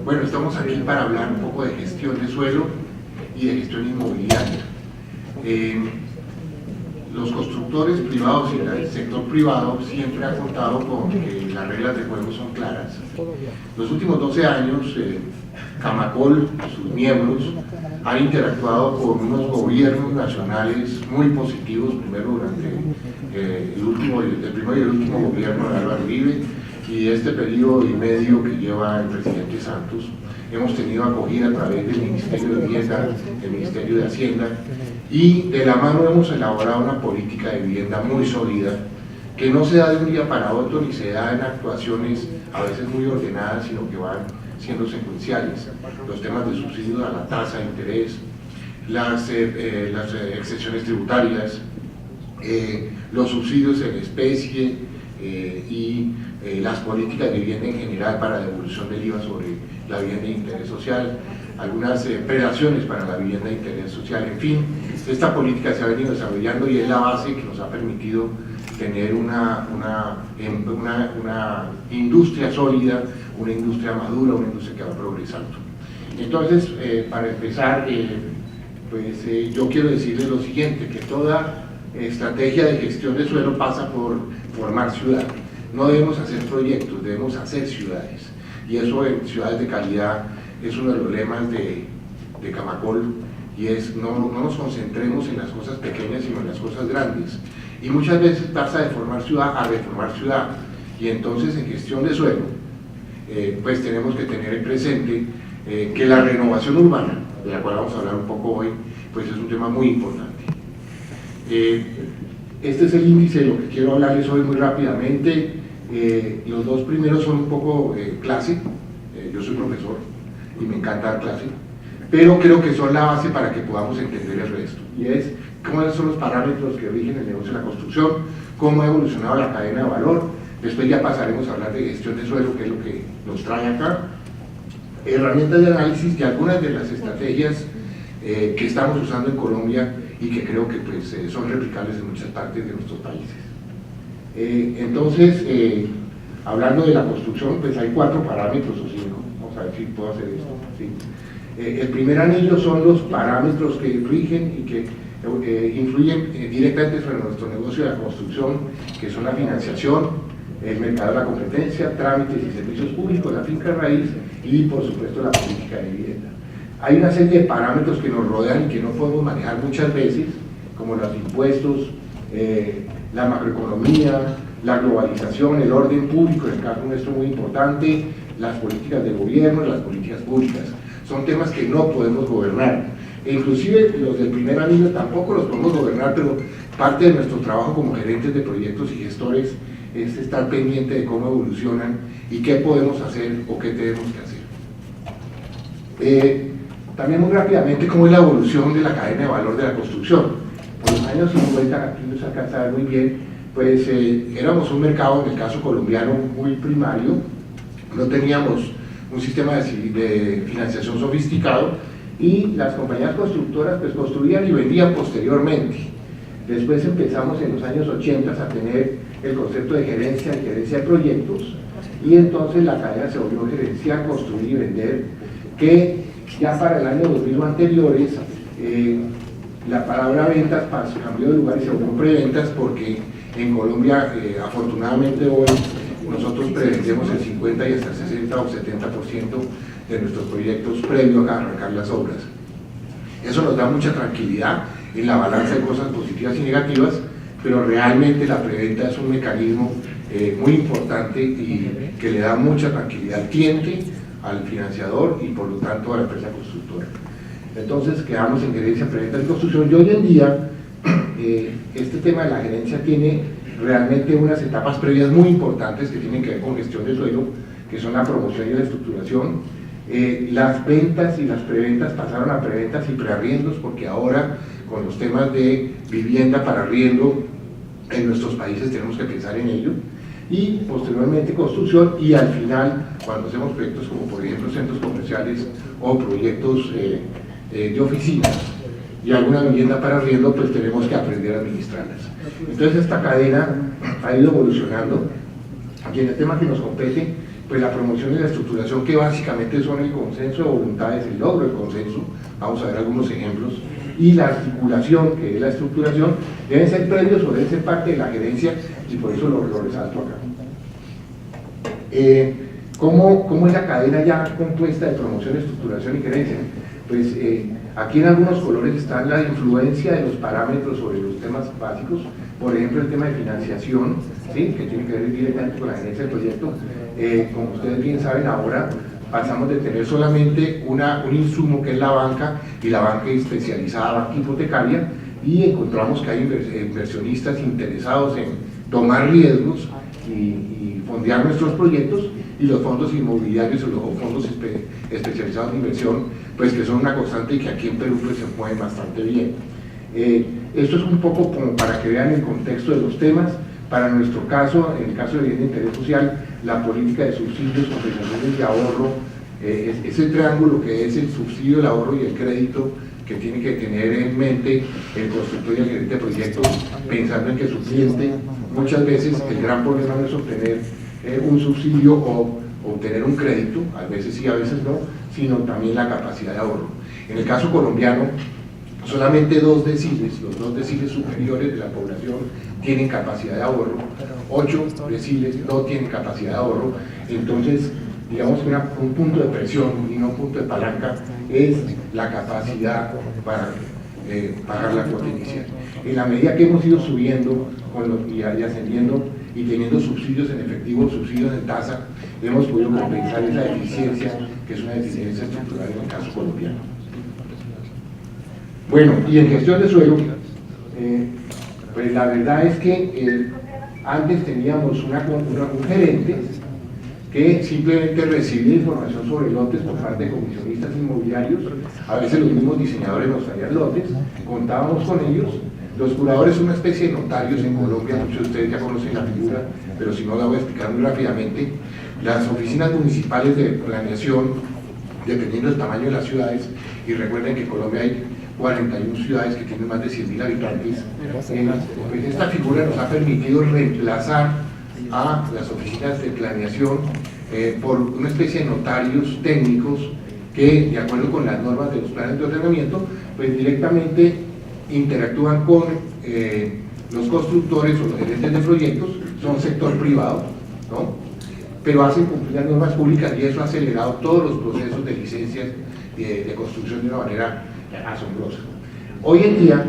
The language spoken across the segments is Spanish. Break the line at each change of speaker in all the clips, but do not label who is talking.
Bueno, estamos aquí para hablar un poco de gestión de suelo y de gestión inmobiliaria. Los constructores privados y el sector privado siempre han contado con que las reglas de juego son claras. Los últimos 12 años, Camacol y sus miembros han interactuado con unos gobiernos nacionales muy positivos, primero durante el primero y el último gobierno de Álvaro Uribe, y este periodo y medio que lleva el presidente Santos. Hemos tenido acogida a través del Ministerio de Vivienda, del Ministerio de Hacienda, y de la mano hemos elaborado una política de vivienda muy sólida, que no se da de un día para otro ni se da en actuaciones a veces muy ordenadas, sino que van siendo secuenciales. Los temas de subsidios a la tasa de interés, las exenciones tributarias, los subsidios en especie y las políticas de vivienda en general para devolución del IVA sobre la vivienda de interés social, algunas prelaciones para la vivienda de interés social, en fin, esta política se ha venido desarrollando y es la base que nos ha permitido tener una industria sólida, una industria madura, una industria que va progresando. Entonces, para empezar, yo quiero decirles lo siguiente, que toda estrategia de gestión de suelo pasa por formar ciudad. No debemos hacer proyectos, debemos hacer ciudades. Y eso en ciudades de calidad es uno de los lemas de Camacol, y es no nos concentremos en las cosas pequeñas, sino en las cosas grandes. Y muchas veces pasa de formar ciudad a reformar ciudad. Y entonces en gestión de suelo, pues tenemos que tener en presente que la renovación urbana, de la cual vamos a hablar un poco hoy, pues es un tema muy importante. Este es el índice de lo que quiero hablarles hoy muy rápidamente. Los dos primeros son un poco clase, yo soy profesor y me encanta dar clase, pero creo que son la base para que podamos entender el resto, y es cuáles son los parámetros que rigen el negocio de la construcción, cómo ha evolucionado la cadena de valor. Después ya pasaremos a hablar de gestión de suelo, que es lo que nos trae acá, herramientas de análisis y algunas de las estrategias que estamos usando en Colombia y que creo que pues, son replicables en muchas partes de nuestros países. Entonces, hablando de la construcción, pues hay 4 parámetros o 5, vamos a ver si puedo hacer esto. ¿Sí? El primer anillo son los parámetros que rigen y que influyen directamente sobre nuestro negocio de la construcción, que son la financiación, el mercado de la competencia, trámites y servicios públicos, la finca raíz y por supuesto la política de vivienda. Hay una serie de parámetros que nos rodean y que no podemos manejar muchas veces, como los impuestos, la macroeconomía, la globalización, el orden público, en el caso nuestro muy importante, las políticas de gobierno, las políticas públicas. Son temas que no podemos gobernar. E inclusive los del primer anillo tampoco los podemos gobernar, pero parte de nuestro trabajo como gerentes de proyectos y gestores es estar pendiente de cómo evolucionan y qué podemos hacer o qué tenemos que hacer. También muy rápidamente cómo es la evolución de la cadena de valor de la construcción. Por los años 50, aquí nos alcanza a ver muy bien, pues éramos un mercado, en el caso colombiano, muy primario, no teníamos un sistema de financiación sofisticado y las compañías constructoras pues construían y vendían posteriormente. Después empezamos en los años 80 a tener el concepto de gerencia y gerencia de proyectos, y entonces la cadena se volvió gerenciar, construir y vender, que ya para el año 2000 o anteriores la palabra ventas cambió de lugar y se volvió preventas, porque en Colombia afortunadamente hoy nosotros prevendemos el 50 y hasta el 60 o 70% de nuestros proyectos previo a arrancar las obras. Eso nos da mucha tranquilidad en la balanza de cosas positivas y negativas, pero realmente la preventa es un mecanismo muy importante y que le da mucha tranquilidad al cliente, al financiador y por lo tanto a la empresa constructora. Entonces quedamos en gerencia, preventa y construcción, y hoy en día este tema de la gerencia tiene realmente unas etapas previas muy importantes que tienen que ver con gestión de suelo, que son la promoción y la estructuración. Las ventas y las preventas pasaron a preventas y prearriendos, porque ahora con los temas de vivienda para arriendo en nuestros países tenemos que pensar en ello, y posteriormente construcción, y al final cuando hacemos proyectos como por ejemplo centros comerciales o proyectos de oficinas y alguna vivienda para arriendo, pues tenemos que aprender a administrarlas. Entonces esta cadena ha ido evolucionando Y en el tema que nos compete, pues la promoción y la estructuración, que básicamente son el consenso de voluntades, el logro del consenso, vamos a ver algunos ejemplos, y la articulación, que es la estructuración, deben ser previos o deben ser parte de la gerencia, y por eso lo resalto acá. ¿Cómo es la cadena ya compuesta de promoción, estructuración y gerencia? Pues aquí en algunos colores está la influencia de los parámetros sobre los temas básicos, por ejemplo el tema de financiación, ¿sí?, que tiene que ver directamente con la gerencia del proyecto. Como ustedes bien saben, ahora pasamos de tener solamente un insumo que es la banca, y la banca especializada, banca hipotecaria, y encontramos que hay inversionistas interesados en tomar riesgos y fondear nuestros proyectos, y los fondos inmobiliarios o los fondos especializados de inversión, pues que son una constante y que aquí en Perú pues se mueven bastante bien. Esto es un poco como para que vean el contexto de los temas. Para nuestro caso, en el caso de bien de interés social, la política de subsidios, compensaciones y ahorro, ese triángulo que es el subsidio, el ahorro y el crédito, que tiene que tener en mente el constructor y el gerente de proyectos, pensando en que su cliente, muchas veces el gran problema no es obtener un subsidio o obtener un crédito, a veces sí, a veces no, sino también la capacidad de ahorro. En el caso colombiano, solamente 2 deciles, los 2 deciles superiores de la población tienen capacidad de ahorro, 8 deciles no tienen capacidad de ahorro. Entonces, digamos que un punto de presión y no un punto de palanca es la capacidad para pagar la cuota inicial. En la medida que hemos ido subiendo y ascendiendo y teniendo subsidios en efectivo, subsidios en tasa, hemos podido compensar esa deficiencia, que es una deficiencia estructural en el caso colombiano. Bueno, y en gestión de suelo, pues la verdad es que antes teníamos un gerente que simplemente recibía información sobre lotes por parte de comisionistas inmobiliarios. A veces los mismos diseñadores nos traían lotes, contábamos con ellos. Los curadores son una especie de notarios en Colombia, muchos de ustedes ya conocen la figura, pero si no la voy a explicar muy rápidamente. Las oficinas municipales de planeación, dependiendo del tamaño de las ciudades, y recuerden que en Colombia hay 41 ciudades que tienen más de 100.000 habitantes, pues esta figura nos ha permitido reemplazar a las oficinas de planeación por una especie de notarios técnicos que, de acuerdo con las normas de los planes de ordenamiento, pues directamente interactúan con los constructores o los gerentes de proyectos, son sector privado, ¿no?, pero hacen cumplir las normas públicas, y eso ha acelerado todos los procesos de licencias de construcción de una manera asombrosa. Hoy en día,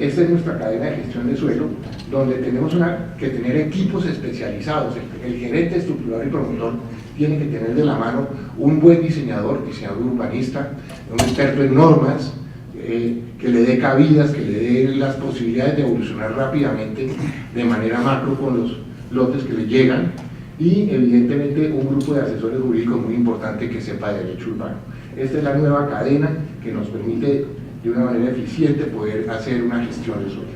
esta es nuestra cadena de gestión de suelo, donde tenemos que tener equipos especializados. El gerente estructurador y promotor tiene que tener de la mano un buen diseñador urbanista, un experto en normas, que le dé cabidas, que le dé las posibilidades de evolucionar rápidamente de manera macro con los lotes que le llegan, y evidentemente un grupo de asesores jurídicos muy importante que sepa de derecho urbano. Esta es la nueva cadena que nos permite de una manera eficiente poder hacer una gestión de suelo.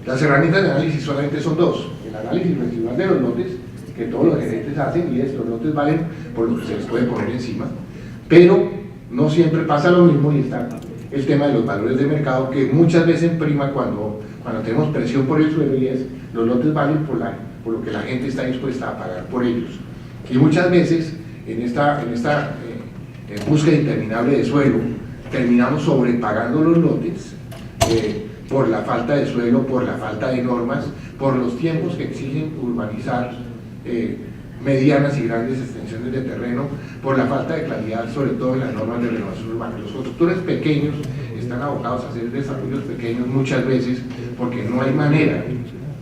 Las herramientas de análisis solamente son 2: el análisis residual de los lotes, que todos los gerentes hacen, y estos lotes valen por lo que se les puede poner encima, pero no siempre pasa lo mismo, y está el tema de los valores de mercado, que muchas veces prima cuando tenemos presión por el suelo, y es los lotes valen por lo que la gente está dispuesta a pagar por ellos. Y muchas veces en esta búsqueda interminable de suelo terminamos sobrepagando los lotes por la falta de suelo, por la falta de normas, por los tiempos que exigen urbanizar medianas y grandes extensiones de terreno, por la falta de claridad, sobre todo en las normas de renovación urbana. Los constructores pequeños están abocados a hacer desarrollos pequeños muchas veces porque no hay manera,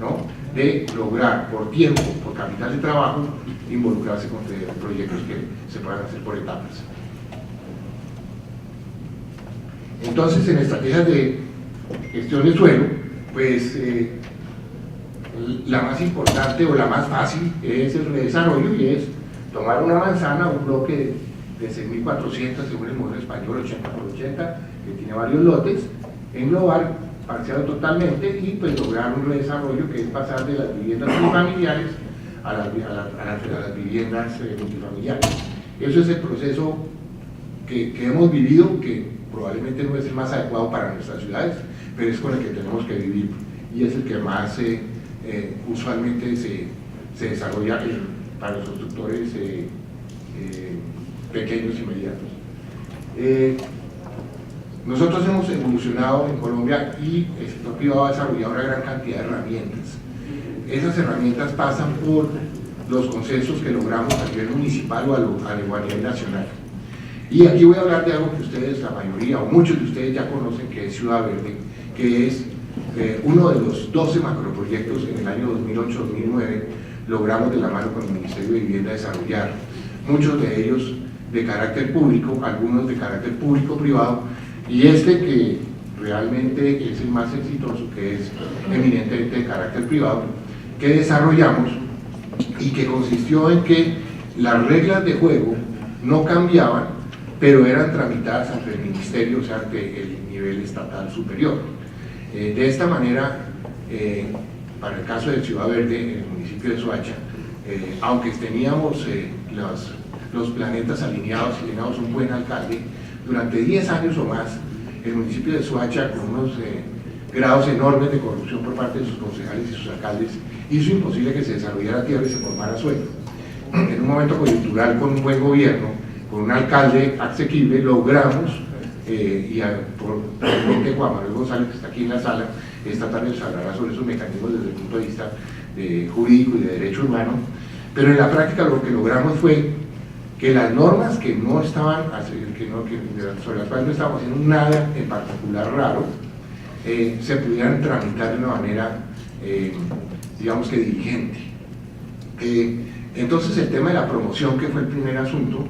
¿no?, de lograr por tiempo, por capital de trabajo, involucrarse con proyectos que se puedan hacer por etapas. Entonces, en estrategias de gestión de suelo, pues la más importante o la más fácil es el redesarrollo, y es tomar una manzana, un bloque de 6.400 según el modelo español 80x80, que tiene varios lotes, englobar parcial totalmente, y pues lograr un redesarrollo, que es pasar de las viviendas unifamiliares a las viviendas multifamiliares. Eso es el proceso que hemos vivido, que probablemente no es el más adecuado para nuestras ciudades, pero es con el que tenemos que vivir, y es el que más usualmente se desarrolla para los constructores pequeños y medianos. Nosotros hemos evolucionado en Colombia y el sector privado ha desarrollado una gran cantidad de herramientas. Esas herramientas pasan por los consensos que logramos a nivel municipal o a nivel nacional. Y aquí voy a hablar de algo que ustedes, la mayoría o muchos de ustedes ya conocen, que es Ciudad Verde, que es uno de los 12 macroproyectos en el año 2008-2009 logramos de la mano con el Ministerio de Vivienda desarrollar, muchos de ellos de carácter público, algunos de carácter público-privado, y este que realmente es el más exitoso, que es eminentemente de carácter privado, que desarrollamos y que consistió en que las reglas de juego no cambiaban, pero eran tramitadas ante el Ministerio, o sea, ante el nivel estatal superior. De esta manera, para el caso de Ciudad Verde, en el municipio de Soacha, aunque teníamos los planetas alineados y teníamos un buen alcalde, durante 10 años o más, el municipio de Soacha, con unos grados enormes de corrupción por parte de sus concejales y sus alcaldes, hizo imposible que se desarrollara tierra y se formara suelo. En un momento coyuntural, con un buen gobierno, con un alcalde asequible, logramos, por Juan Manuel González, que está aquí en la sala, esta tarde nos hablará sobre esos mecanismos desde el punto de vista jurídico y de derecho humano, pero en la práctica lo que logramos fue que las normas que no estaban, sobre las cuales no estábamos haciendo nada en particular raro, se pudieran tramitar de una manera, digamos que diligente. Entonces el tema de la promoción, que fue el primer asunto,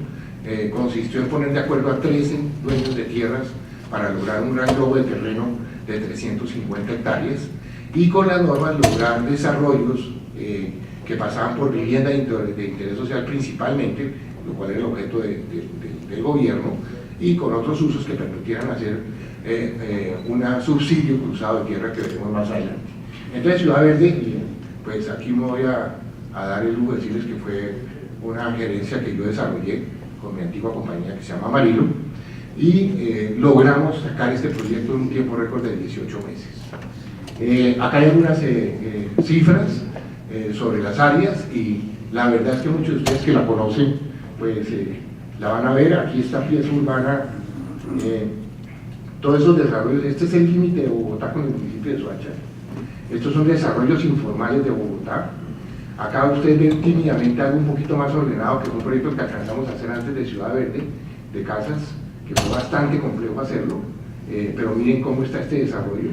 consistió en poner de acuerdo a 13 dueños de tierras para lograr un gran globo de terreno de 350 hectáreas y con las normas lograr desarrollos que pasaban por vivienda de interés social principalmente, lo cual era el objeto del gobierno, y con otros usos que permitieran hacer un subsidio cruzado de tierra que veremos más adelante. Entonces Ciudad Verde, pues aquí me voy a dar el lujo de decirles que fue una gerencia que yo desarrollé con mi antigua compañía que se llama Amarillo, y logramos sacar este proyecto en un tiempo récord de 18 meses. Acá hay algunas cifras sobre las áreas, y la verdad es que muchos de ustedes que la conocen, pues la van a ver. Aquí está pieza urbana, todos esos desarrollos. Este es el límite de Bogotá con el municipio de Soacha. Estos son desarrollos informales de Bogotá. Acá ustedes ven tímidamente algo un poquito más ordenado, que fue un proyecto que alcanzamos a hacer antes de Ciudad Verde, de casas, que fue bastante complejo hacerlo, pero miren cómo está este desarrollo.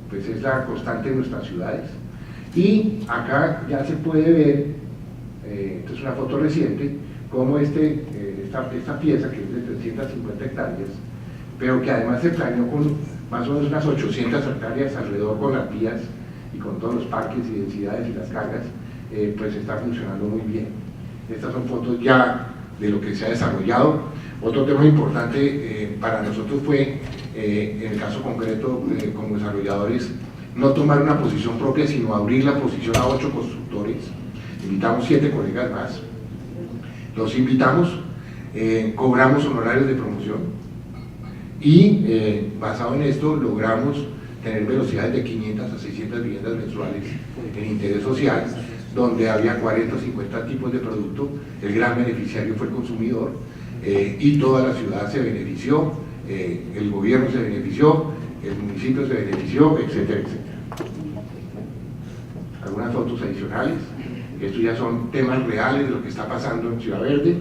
Pues es la constante de nuestras ciudades. Y acá ya se puede ver, esto es una foto reciente, cómo esta pieza, que es de 350 hectáreas, pero que además se planeó con más o menos unas 800 hectáreas alrededor, con las vías y con todos los parques y densidades y las cargas, pues está funcionando muy bien. Estas son fotos ya de lo que se ha desarrollado. Otro tema importante para nosotros fue, en el caso concreto, como desarrolladores, no tomar una posición propia, sino abrir la posición a 8 constructores. Invitamos 7 colegas más, los invitamos, cobramos honorarios de promoción y basado en esto logramos tener velocidades de 500 a 600 viviendas mensuales en interés social, donde había 40 o 50 tipos de producto. El gran beneficiario fue el consumidor, y toda la ciudad se benefició, el gobierno se benefició, el municipio se benefició, etcétera, etcétera. Algunas fotos adicionales. Estos ya son temas reales de lo que está pasando en Ciudad Verde.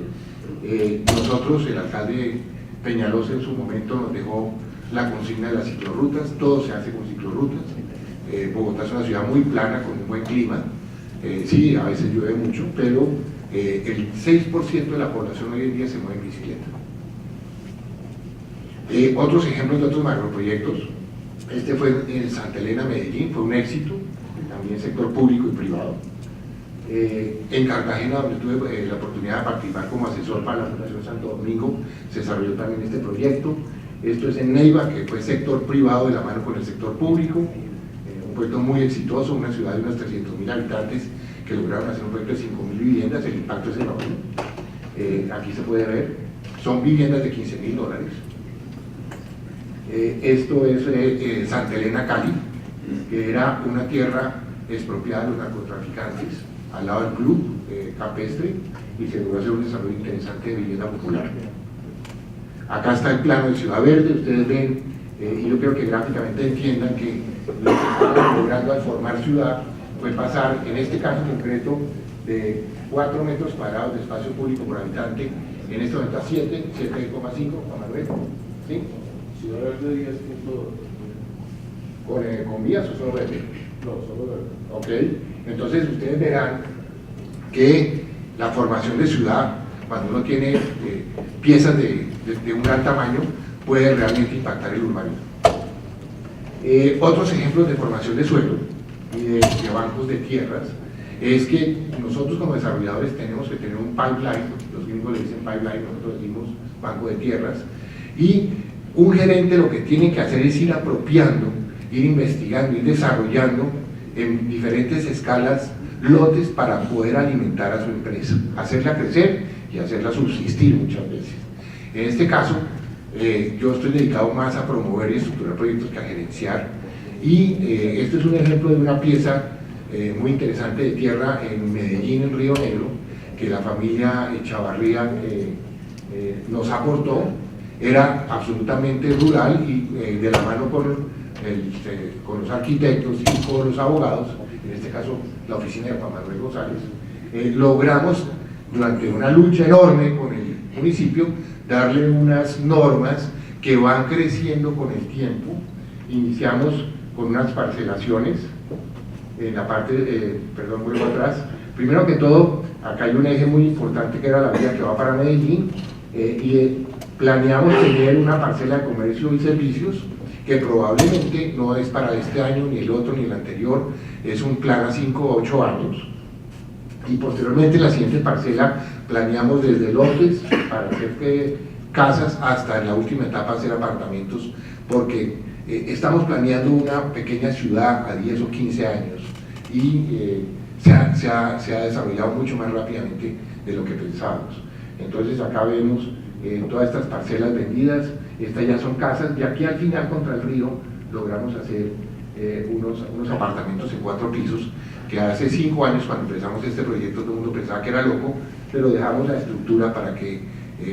Nosotros, el alcalde Peñalosa en su momento nos dejó la consigna de las ciclorrutas. Todo se hace con ciclorrutas. Bogotá es una ciudad muy plana, con un buen clima. Sí, a veces llueve mucho, pero el 6% de la población hoy en día se mueve en bicicleta. Otros ejemplos de otros macroproyectos. Este fue en Santa Elena, Medellín, fue un éxito, también sector público y privado. En Cartagena, donde tuve la oportunidad de participar como asesor para la Fundación Santo Domingo, se desarrolló también este proyecto. Esto es en Neiva, que fue sector privado de la mano con el sector público, un proyecto muy exitoso, una ciudad de unos 300.000 habitantes que lograron hacer un proyecto de 5.000 viviendas. El impacto es enorme. Aquí se puede ver, son viviendas de $15.000. Esto es Santa Elena, Cali, que era una tierra expropiada a los narcotraficantes al lado del club campestre y se logró hacer un desarrollo interesante de vivienda popular. Acá está el plano de Ciudad Verde, ustedes ven, y yo creo que gráficamente entiendan que lo que estamos logrando al formar ciudad fue pasar, en este caso concreto, de 4 metros cuadrados de espacio público por habitante, en este momento a 7,5, Juan Manuel, ¿sí?
Ciudad Verde 10.2.
¿Con vías o solo verde?
No, solo verde.
Ok, entonces ustedes verán que la formación de ciudad, cuando uno tiene piezas de un gran tamaño, puede realmente impactar el urbanismo. Otros ejemplos de formación de suelo y de bancos de tierras es que nosotros como desarrolladores tenemos que tener un pipeline, los gringos le dicen pipeline, nosotros decimos banco de tierras, y un gerente lo que tiene que hacer es ir apropiando, ir investigando, ir desarrollando en diferentes escalas lotes para poder alimentar a su empresa, hacerla crecer y hacerla subsistir muchas veces. En este caso, yo estoy dedicado más a promover y estructurar proyectos que a gerenciar, y este es un ejemplo de una pieza muy interesante de tierra en Medellín, en Río Negro, que la familia Echavarría nos aportó. Era absolutamente rural y de la mano con los arquitectos y con los abogados, en este caso la oficina de Juan Manuel González, logramos durante una lucha enorme con el municipio darle unas normas que van creciendo con el tiempo. Iniciamos con unas parcelaciones en la parte, perdón, vuelvo atrás. Primero que todo, acá hay un eje muy importante que era la vía que va para Medellín, y planeamos tener una parcela de comercio y servicios que probablemente no es para este año, ni el otro, ni el anterior, es un plan a 5 o 8 años. Y posteriormente la siguiente parcela planeamos desde lotes para hacer casas hasta en la última etapa hacer apartamentos, porque estamos planeando una pequeña ciudad a 10 o 15 años y se ha desarrollado mucho más rápidamente de lo que pensábamos. Entonces acá vemos todas estas parcelas vendidas, estas ya son casas, y aquí al final contra el río logramos hacer unos apartamentos en 4 pisos, que hace 5 años cuando empezamos este proyecto todo el mundo pensaba que era loco, pero dejamos la estructura para que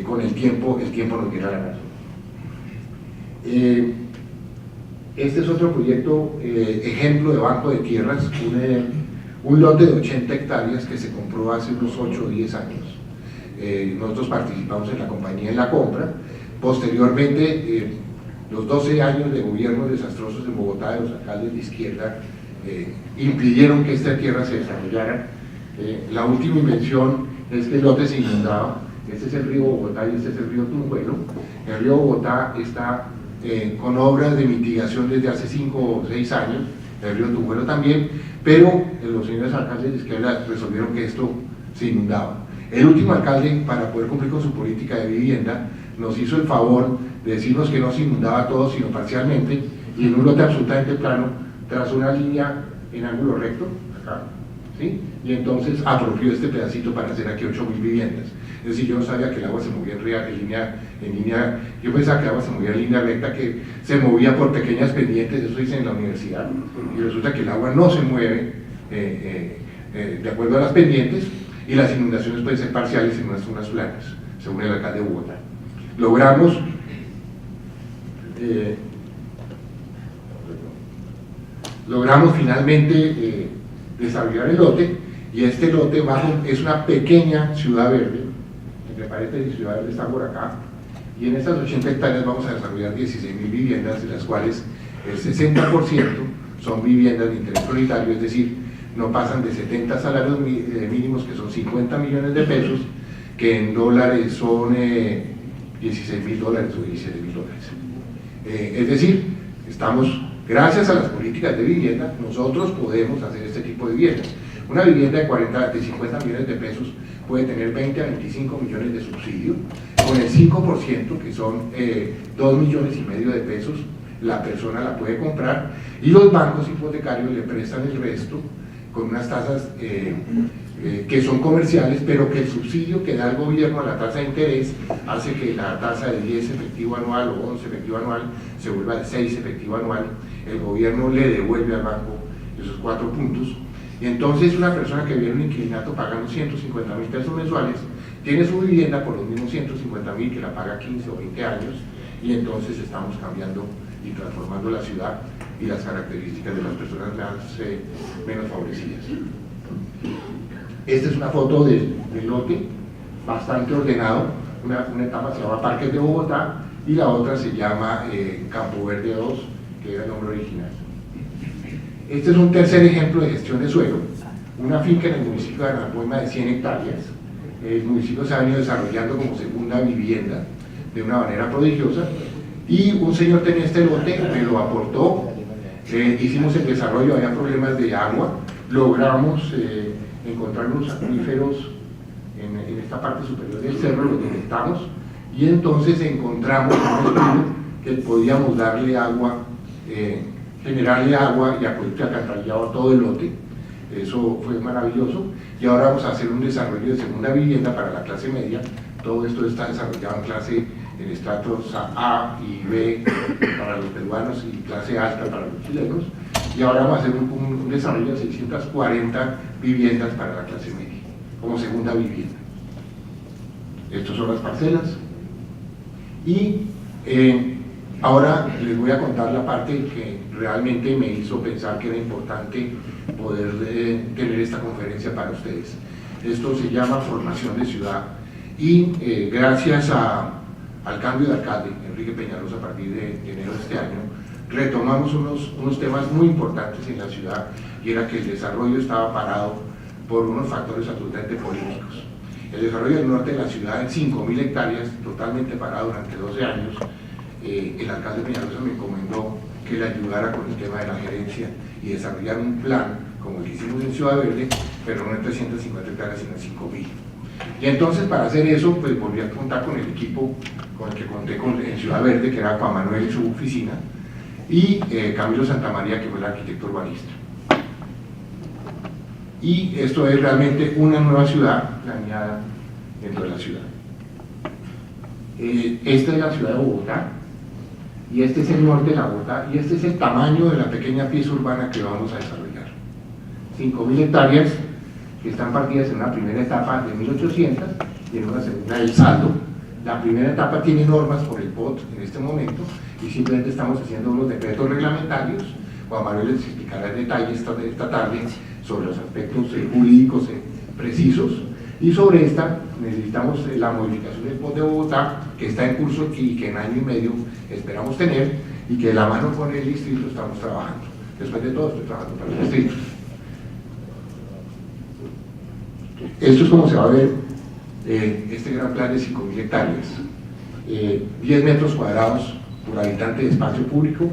con el tiempo nos diera la razón. Este es otro proyecto, ejemplo de banco de tierras, un lote de 80 hectáreas que se compró hace unos 8 o 10 años. Nosotros participamos en la compañía en la compra. Posteriormente, los 12 años de gobiernos desastrosos en Bogotá de los alcaldes de izquierda impidieron que esta tierra se desarrollara. La última invención es que el lote se inundaba. Este es el río Bogotá y este es el río Tunjuelo. El río Bogotá está con obras de mitigación desde hace 5 o 6 años, el río Tunjuelo también, pero los señores alcaldes de izquierda resolvieron que esto se inundaba. El último alcalde, para poder cumplir con su política de vivienda, nos hizo el favor de decirnos que no se inundaba todo, sino parcialmente, y en un lote absolutamente plano, trazó una línea en ángulo recto, acá, ¿sí? Y entonces apropió este pedacito para hacer aquí 8.000 viviendas. Es decir, yo no sabía que el agua se movía en línea, yo pensaba que el agua se movía en línea recta, que se movía por pequeñas pendientes, eso dicen en la universidad, y resulta que el agua no se mueve de acuerdo a las pendientes, y las inundaciones pueden ser parciales en unas zonas planas, según el alcalde de Bogotá. Logramos finalmente desarrollar el lote, y este lote es una pequeña ciudad verde, entre paréntesis ciudad verde está por acá, y en estas 80 hectáreas vamos a desarrollar 16.000 viviendas, de las cuales el 60% son viviendas de interés prioritario, es decir, no pasan de 70 salarios mínimos, que son 50 millones de pesos, que en dólares son 16.000 dólares o 17.000 dólares. Es decir, gracias a las políticas de vivienda, nosotros podemos hacer este tipo de viviendas. Una vivienda de 50 millones de pesos puede tener 20 a 25 millones de subsidio, con el 5%, que son 2,5 millones de pesos, la persona la puede comprar, y los bancos hipotecarios le prestan el resto con unas tasas que son comerciales, pero que el subsidio que da el gobierno a la tasa de interés hace que la tasa de 10 efectivo anual o 11 efectivo anual se vuelva de 6 efectivo anual. El gobierno le devuelve al banco esos 4 puntos. Y entonces una persona que vive en un inquilinato pagando 150.000 pesos mensuales, tiene su vivienda por los mismos 150.000 que la paga 15 o 20 años, y entonces estamos cambiando y transformando la ciudad y las características de las personas menos favorecidas. Esta es una foto del lote, bastante ordenado. Una etapa se llama Parques de Bogotá y la otra se llama Campo Verde 2, que era el nombre original. Este es un tercer ejemplo de gestión de suelo, una finca en el municipio de Aranjuez de 100 hectáreas. El municipio se ha venido desarrollando como segunda vivienda de una manera prodigiosa, y un señor tenía este lote, me lo aportó, hicimos el desarrollo, había problemas de agua, logramos encontrar unos acuíferos en esta parte superior del cerro, los detectamos, y entonces encontramos un estudio que podíamos darle agua, generarle agua y acueducto alcantarillado a todo el lote. Eso fue maravilloso, y ahora vamos a hacer un desarrollo de segunda vivienda para la clase media. Todo esto está desarrollado en estratos A y B para los peruanos y clase alta para los chilenos, y ahora vamos a hacer un desarrollo de 640 viviendas para la clase media, como segunda vivienda. Estas son las parcelas, y ahora les voy a contar la parte que realmente me hizo pensar que era importante poder tener esta conferencia para ustedes. Esto se llama formación de ciudad, y gracias al cambio de alcalde, Enrique Peñalosa, a partir de enero de este año, retomamos unos temas muy importantes en la ciudad, y era que el desarrollo estaba parado por unos factores absolutamente políticos. El desarrollo del norte de la ciudad, en 5.000 hectáreas, totalmente parado durante 12 años, el alcalde Peñalosa me encomendó que le ayudara con el tema de la gerencia y desarrollar un plan como el que hicimos en Ciudad Verde, pero no en 350 hectáreas, sino en 5.000. Y entonces, para hacer eso, pues volví a contar con el equipo con el que conté en Ciudad Verde, que era Juan Manuel y su oficina, y Camilo Santamaría, que fue el arquitecto urbanista. Y esto es realmente una nueva ciudad planeada dentro de la ciudad. Esta es la ciudad de Bogotá, y este es el norte de la Bogotá, y este es el tamaño de la pequeña pieza urbana que vamos a desarrollar. 5.000 hectáreas que están partidas en una primera etapa de 1.800 y en una segunda del saldo. La primera etapa tiene normas por el POT en este momento, y simplemente estamos haciendo unos decretos reglamentarios. Juan Manuel les explicará en detalle esta tarde sobre los aspectos jurídicos precisos, y sobre esta necesitamos la modificación del POT de Bogotá, que está en curso y que en año y medio esperamos tener, y que de la mano con el distrito estamos trabajando. Después de todo, estoy trabajando para el distrito. Esto es como se va a ver este gran plan de 5.000 hectáreas, 10 metros cuadrados por habitante de espacio público,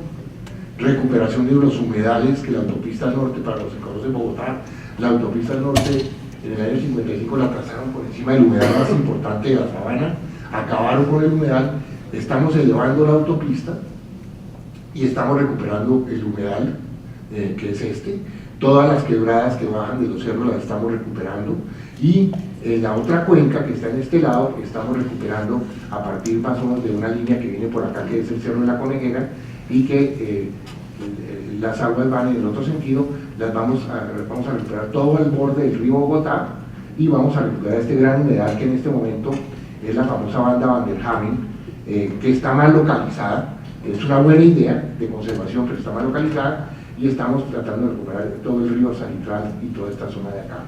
recuperación de los humedales, que la autopista norte para los encorros de Bogotá, la autopista norte en el año 55 la trazaron por encima del humedal más importante de la Sabana, acabaron con el humedal, estamos elevando la autopista y estamos recuperando el humedal, que es este. Todas las quebradas que bajan de los cerros las estamos recuperando, y la otra cuenca que está en este lado estamos recuperando a partir más o menos de una línea que viene por acá, que es el Cerro de la Conejera, y que las aguas van en el otro sentido. Vamos a recuperar todo el borde del río Bogotá, y vamos a recuperar este gran humedal que en este momento es la famosa banda Van der Hamen, que está mal localizada. Es una buena idea de conservación, pero está mal localizada, y estamos tratando de recuperar todo el río Salitral y toda esta zona de acá.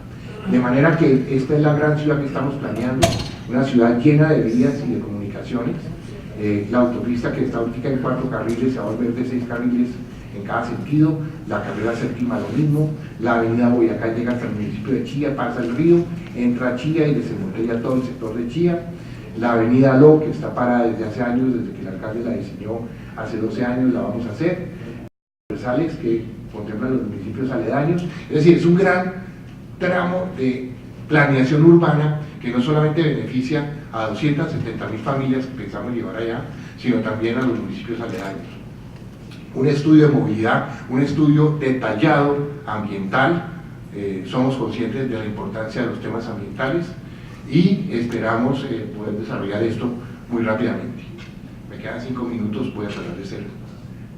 De manera que esta es la gran ciudad que estamos planeando, una ciudad llena de vías y de comunicaciones. La autopista, que está ahorita en 4 carriles, se va a volver de 6 carriles en cada sentido. La carrera séptima lo mismo. La avenida Boyacá llega hasta el municipio de Chía, pasa el río, entra a Chía y desembotella todo el sector de Chía. La avenida Lo, que está parada desde hace años, desde que el alcalde la diseñó hace 12 años, la vamos a hacer. Transversales que contemplan los municipios aledaños. Es decir, es un gran tramo de planeación urbana que no solamente beneficia a 270.000 familias que pensamos llevar allá, sino también a los municipios aledaños. Un estudio de movilidad, un estudio detallado ambiental. Somos conscientes de la importancia de los temas ambientales, y esperamos poder desarrollar esto muy rápidamente. Me quedan 5 minutos, voy a tratar de ser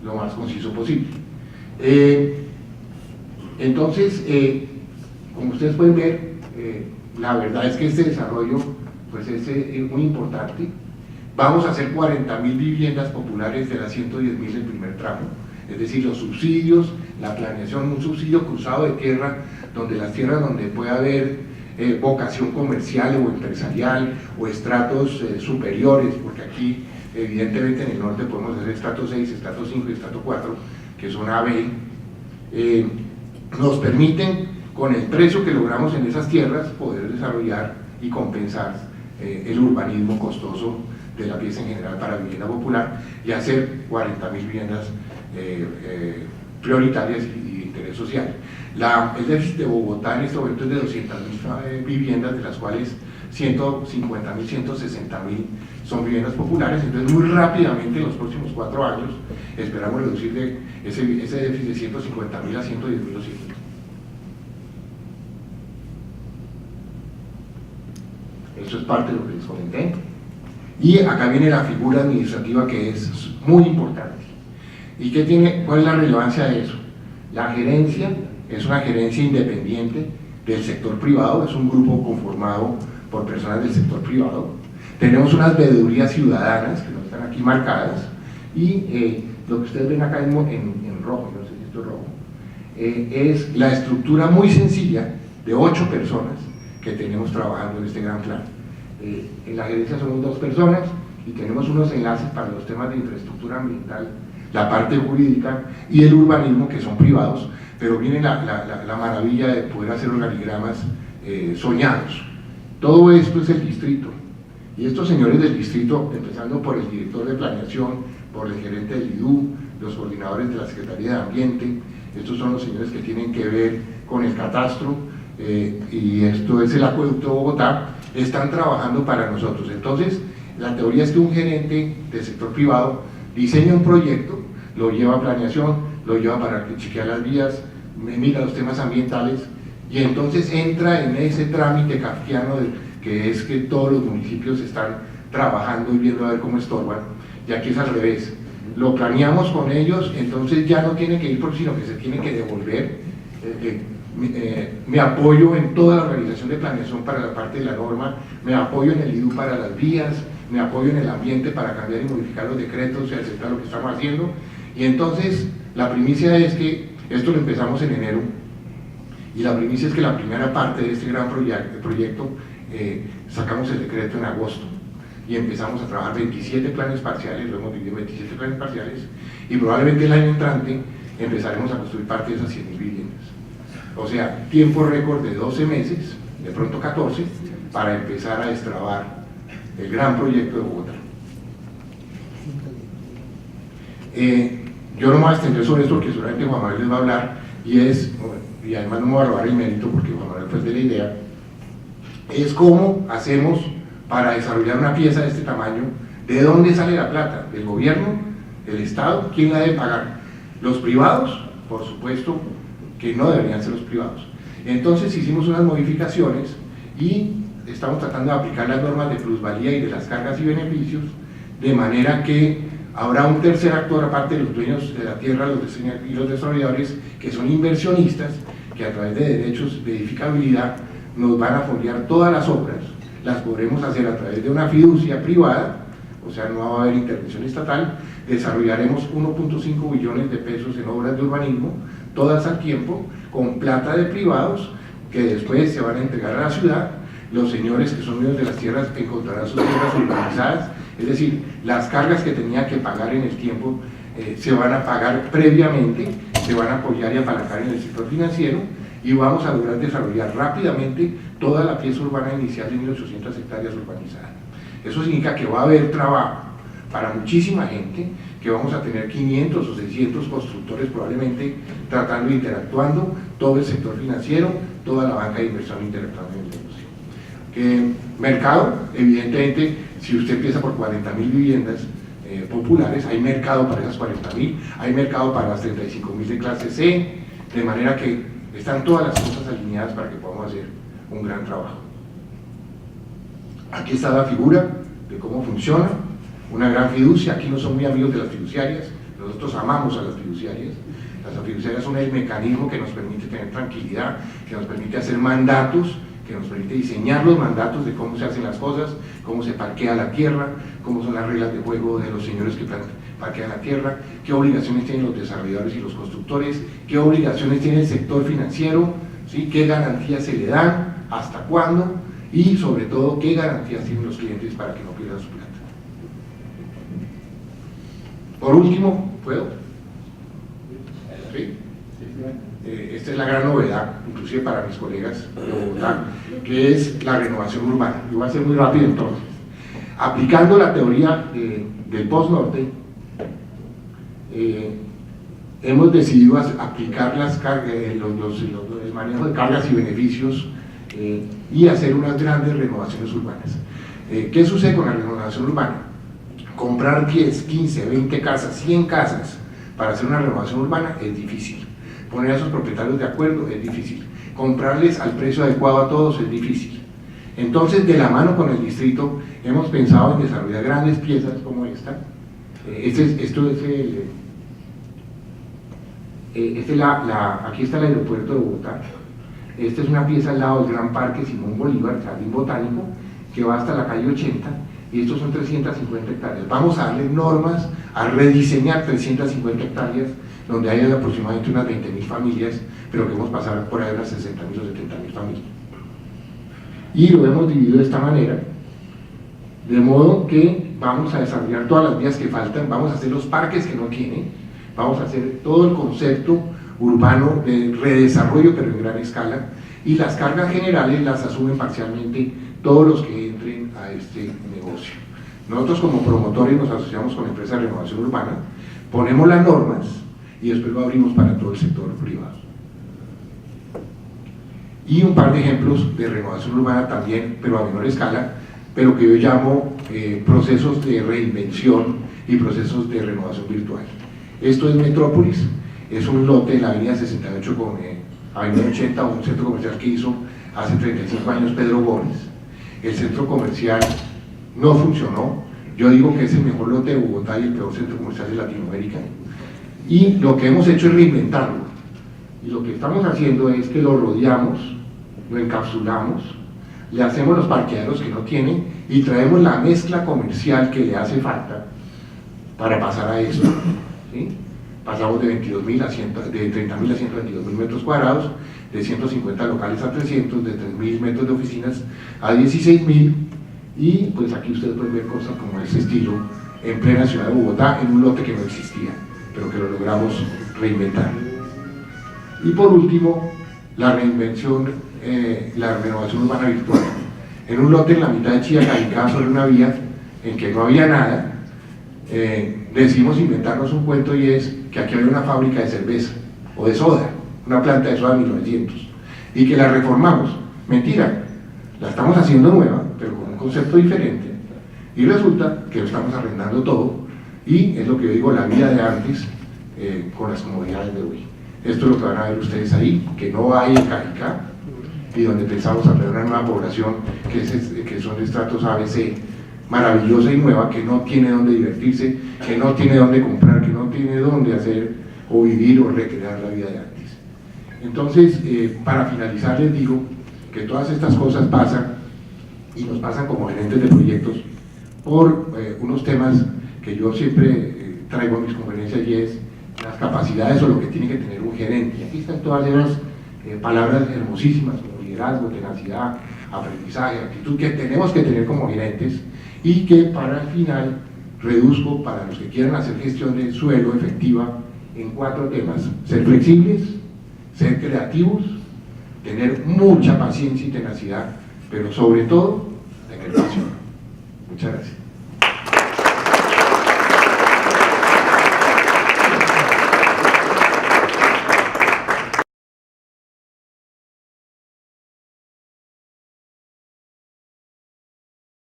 lo más conciso posible. Entonces, como ustedes pueden ver, la verdad es que este desarrollo pues es muy importante. Vamos a hacer 40.000 viviendas populares de las 110.000 el primer tramo, es decir, los subsidios, la planeación, un subsidio cruzado de tierra, donde las tierras donde pueda haber vocación comercial o empresarial o estratos superiores, porque aquí evidentemente en el norte podemos hacer estrato 6, estrato 5 y estrato 4, que son A, B, nos permiten con el precio que logramos en esas tierras poder desarrollar y compensar el urbanismo costoso de la pieza en general para vivienda popular y hacer 40.000 viviendas prioritarias y de interés social. El déficit de Bogotá en este momento es de 200.000 viviendas, de las cuales 150.000, 160.000 son viviendas populares. Entonces muy rápidamente en los próximos 4 años esperamos reducir ese déficit de 150.000 a 110.200. Eso es parte de lo que les comenté. Y acá viene la figura administrativa, que es muy importante. ¿Y cuál es la relevancia de eso? La gerencia es una gerencia independiente del sector privado, es un grupo conformado por personas del sector privado. Tenemos unas veedurías ciudadanas que no están aquí marcadas, y lo que ustedes ven acá en rojo, no sé si esto es rojo, es la estructura muy sencilla de 8 personas que tenemos trabajando en este gran plan. En la gerencia somos 2 personas y tenemos unos enlaces para los temas de infraestructura ambiental, la parte jurídica y el urbanismo, que son privados, pero viene la maravilla de poder hacer organigramas soñados. Todo esto es el distrito, y estos señores del distrito, empezando por el director de planeación, por el gerente del IDU, los coordinadores de la Secretaría de Ambiente, estos son los señores que tienen que ver con el catastro, y esto es el acueducto de Bogotá, están trabajando para nosotros. Entonces, la teoría es que un gerente del sector privado diseña un proyecto, lo lleva a planeación, lo lleva para que chequea las vías, mira los temas ambientales, y entonces entra en ese trámite kafkiano que es que todos los municipios están trabajando y viendo a ver cómo estorban, y aquí es al revés. Lo planeamos con ellos, entonces ya no tiene que ir por sino que se tiene que devolver. Me apoyo en toda la organización de planeación para la parte de la norma, me apoyo en el IDU para las vías, me apoyo en el ambiente para cambiar y modificar los decretos y aceptar lo que estamos haciendo. Y entonces la primicia es que esto lo empezamos en enero, y la primicia es que la primera parte de este gran proyecto sacamos el decreto en agosto y empezamos a trabajar 27 planes parciales, lo hemos dividido en 27 planes parciales, y probablemente el año entrante empezaremos a construir parte de esas 100.000 viviendas. O sea, tiempo récord de 12 meses, de pronto 14, para empezar a destrabar el gran proyecto de Bogotá. Yo no me voy a extender sobre esto porque seguramente Juan Manuel les va a hablar, y además no me voy a robar el mérito porque Juan Manuel fue de la idea, es cómo hacemos para desarrollar una pieza de este tamaño. ¿De dónde sale la plata? ¿Del gobierno? ¿Del Estado? ¿Quién la debe pagar? ¿Los privados? Por supuesto que no deberían ser los privados. Entonces hicimos unas modificaciones y estamos tratando de aplicar las normas de plusvalía y de las cargas y beneficios, de manera que habrá un tercer actor aparte de los dueños de la tierra y los desarrolladores, que son inversionistas, que a través de derechos de edificabilidad nos van a fondear todas las obras. Las podremos hacer a través de una fiducia privada, o sea, no va a haber intervención estatal. Desarrollaremos 1.5 billones de pesos en obras de urbanismo, todas al tiempo, con plata de privados, que después se van a entregar a la ciudad. Los señores que son dueños de las tierras encontrarán sus tierras urbanizadas, es decir, las cargas que tenía que pagar en el tiempo se van a pagar previamente, se van a apoyar y apalancar en el sector financiero, y vamos a lograr desarrollar rápidamente toda la pieza urbana inicial de 1.800 hectáreas urbanizadas. Eso significa que va a haber trabajo para muchísima gente, que vamos a tener 500 o 600 constructores probablemente tratando e interactuando, todo el sector financiero, toda la banca de inversión interactuando en el negocio. Mercado, evidentemente, si usted empieza por 40.000 viviendas populares, hay mercado para esas 40.000, hay mercado para las 35.000 de clase C, de manera que están todas las cosas alineadas para que podamos hacer un gran trabajo. Aquí está la figura de cómo funciona, una gran fiducia. Aquí no son muy amigos de las fiduciarias, nosotros amamos a las fiduciarias. Las fiduciarias son el mecanismo que nos permite tener tranquilidad, que nos permite hacer mandatos, que nos permite diseñar los mandatos de cómo se hacen las cosas, cómo se parquea la tierra, cómo son las reglas de juego de los señores que parquean la tierra, qué obligaciones tienen los desarrolladores y los constructores, qué obligaciones tiene el sector financiero, ¿sí? Qué garantías se le dan, hasta cuándo, y sobre todo qué garantías tienen los clientes para que no pierdan su plata. Por último, ¿puedo? ¿Sí? Esta es la gran novedad, inclusive para mis colegas de Bogotá, que es la renovación urbana. Yo voy a ser muy rápido entonces. Aplicando la teoría del post-norte, hemos decidido aplicar el manejo de cargas y beneficios y hacer unas grandes renovaciones urbanas. ¿Qué sucede con la renovación urbana? Comprar 10, 15, 20 casas, 100 casas para hacer una renovación urbana es difícil. Poner a esos propietarios de acuerdo es difícil. Comprarles al precio adecuado a todos es difícil. Entonces, de la mano con el distrito, hemos pensado en desarrollar grandes piezas como esta. Aquí está el aeropuerto de Bogotá. Esta es una pieza al lado del Gran Parque Simón Bolívar, Jardín Botánico, que va hasta la calle 80, y estos son 350 hectáreas. Vamos a darle normas a rediseñar 350 hectáreas, donde hay aproximadamente unas 20.000 familias, pero que hemos pasado por ahí unas 60.000 o 70.000 familias. Y lo hemos dividido de esta manera, de modo que vamos a desarrollar todas las vías que faltan, vamos a hacer los parques que no tienen, vamos a hacer todo el concepto urbano de redesarrollo, pero en gran escala, y las cargas generales las asumen parcialmente todos los que entren a este negocio. Nosotros como promotores nos asociamos con la empresa de renovación urbana, ponemos las normas y después lo abrimos para todo el sector privado. Y un par de ejemplos de renovación urbana también, pero a menor escala, pero que yo llamo procesos de reinvención y procesos de renovación virtual. Esto es Metrópolis, es un lote en la avenida 68 con avenida 80, un centro comercial que hizo hace 35 años Pedro Gómez. El centro comercial no funcionó, yo digo que es el mejor lote de Bogotá y el peor centro comercial de Latinoamérica, y lo que hemos hecho es reinventarlo, y lo que estamos haciendo es que lo rodeamos, lo encapsulamos, le hacemos los parqueaderos que no tiene y traemos la mezcla comercial que le hace falta para pasar a esto, ¿sí? Pasamos de 30.000 a 122.000 metros cuadrados, de 150 locales a 300, de 3.000 metros de oficinas a 16.000, y pues aquí ustedes pueden ver cosas como ese estilo en plena ciudad de Bogotá, en un lote que no existía, pero que lo logramos reinventar. Y por último, la reinvención, la renovación urbana virtual. En un lote en la mitad de Chía, sobre una vía en que no había nada, decidimos inventarnos un cuento, y es que aquí había una fábrica de cerveza o de soda, una planta de soda de 1900, y que la reformamos. Mentira, la estamos haciendo nueva, pero con un concepto diferente, y resulta que lo estamos arrendando todo, y es lo que yo digo, la vida de antes con las comodidades de hoy. Esto es lo que van a ver ustedes ahí, que no hay en Cajicá, y donde pensamos atraer una nueva población que son de estratos ABC, maravillosa y nueva, que no tiene dónde divertirse, que no tiene dónde comprar, que no tiene dónde hacer o vivir o recrear la vida de antes. Entonces, para finalizar, les digo que todas estas cosas pasan, y nos pasan como gerentes de proyectos, por unos temas que yo siempre traigo en mis conferencias, y es las capacidades o lo que tiene que tener un gerente. Y aquí están todas esas palabras hermosísimas como liderazgo, tenacidad, aprendizaje, actitud, que tenemos que tener como gerentes, y que para el final reduzco para los que quieran hacer gestión del suelo efectiva en 4 temas: ser flexibles, ser creativos, tener mucha paciencia y tenacidad, pero sobre todo tener pasión. Muchas gracias.